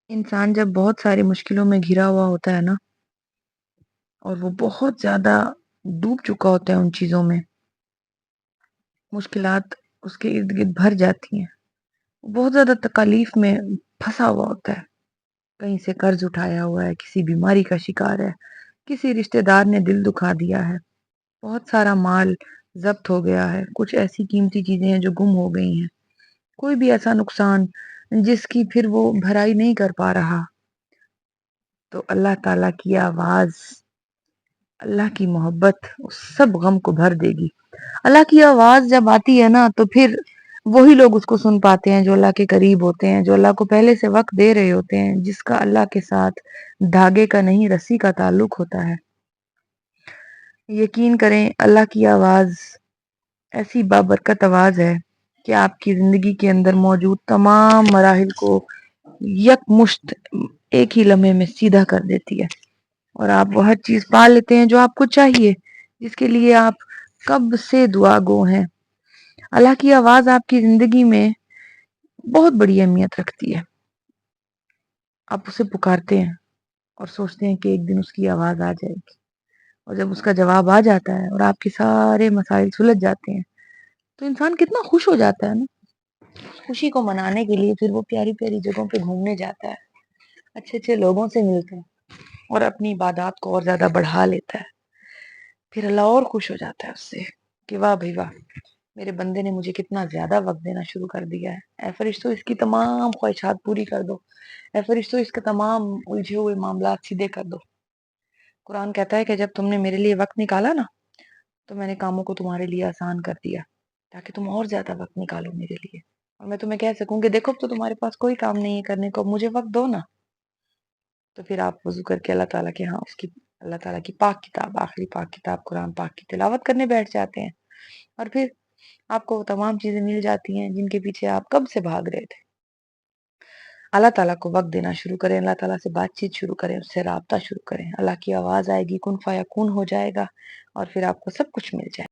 انسان جب بہت ساری مشکلوں میں گھرا ہوا ہوتا ہے نا، اور وہ بہت زیادہ ڈوب چکا ہوتا ہے ان چیزوں میں، مشکلات اس کے ارد گرد بھر جاتی ہیں، وہ بہت زیادہ تکالیف میں پھنسا ہوا ہوتا ہے، کہیں سے قرض اٹھایا ہوا ہے، کسی بیماری کا شکار ہے، کسی رشتہ دار نے دل دکھا دیا ہے، بہت سارا مال ضبط ہو گیا ہے، کچھ ایسی قیمتی چیزیں ہیں جو گم ہو گئی ہیں، کوئی بھی ایسا نقصان جس کی پھر وہ بھرائی نہیں کر پا رہا، تو اللہ تعالیٰ کی آواز، اللہ کی محبت اس سب غم کو بھر دے گی۔ اللہ کی آواز جب آتی ہے نا تو پھر وہی لوگ اس کو سن پاتے ہیں جو اللہ کے قریب ہوتے ہیں، جو اللہ کو پہلے سے وقت دے رہے ہوتے ہیں، جس کا اللہ کے ساتھ دھاگے کا نہیں رسی کا تعلق ہوتا ہے۔ یقین کریں اللہ کی آواز ایسی بابرکت آواز ہے کہ آپ کی زندگی کے اندر موجود تمام مراحل کو یک مشت ایک ہی لمحے میں سیدھا کر دیتی ہے، اور آپ وہ ہر چیز پا لیتے ہیں جو آپ کو چاہیے، جس کے لیے آپ کب سے دعا گو ہیں۔ اللہ کی آواز آپ کی زندگی میں بہت بڑی اہمیت رکھتی ہے۔ آپ اسے پکارتے ہیں اور سوچتے ہیں کہ ایک دن اس کی آواز آ جائے گی، اور جب اس کا جواب آ جاتا ہے اور آپ کے سارے مسائل سلجھ جاتے ہیں تو انسان کتنا خوش ہو جاتا ہے نا۔ خوشی کو منانے کے لیے پھر وہ پیاری پیاری جگہوں پہ گھومنے جاتا ہے، اچھے اچھے لوگوں سے ملتا ہے اور اپنی عبادات کو اور زیادہ بڑھا لیتا ہے۔ پھر اللہ اور خوش ہو جاتا ہے اس سے کہ واہ بھائی واہ، میرے بندے نے مجھے کتنا زیادہ وقت دینا شروع کر دیا ہے، اے فرشتوں اس کی تمام خواہشات پوری کر دو، اے فرشتوں اس کے تمام الجھے ہوئے معاملات سیدھے کر دو۔ قرآن کہتا ہے کہ جب تم نے میرے لیے وقت نکالا نا تو میں نے کاموں کو تمہارے لیے آسان کر دیا تاکہ تم اور زیادہ وقت نکالو میرے لیے، اور میں تمہیں کہہ سکوں کہ دیکھو اب تو تمہارے پاس کوئی کام نہیں ہے کرنے کو، مجھے وقت دو نا۔ تو پھر آپ وضو کر کے اللہ تعالیٰ کے ہاں اس کی اللہ تعالیٰ کی پاک کتاب، آخری پاک کتاب قرآن پاک کی تلاوت کرنے بیٹھ جاتے ہیں، اور پھر آپ کو وہ تمام چیزیں مل جاتی ہیں جن کے پیچھے آپ کب سے بھاگ رہے تھے۔ اللہ تعالیٰ کو وقت دینا شروع کریں، اللہ تعالیٰ سے بات چیت شروع کریں، اس سے رابطہ شروع کریں، اللہ کی آواز آئے گی، کن فیکون ہو جائے گا، اور پھر آپ کو سب کچھ مل جائے گا۔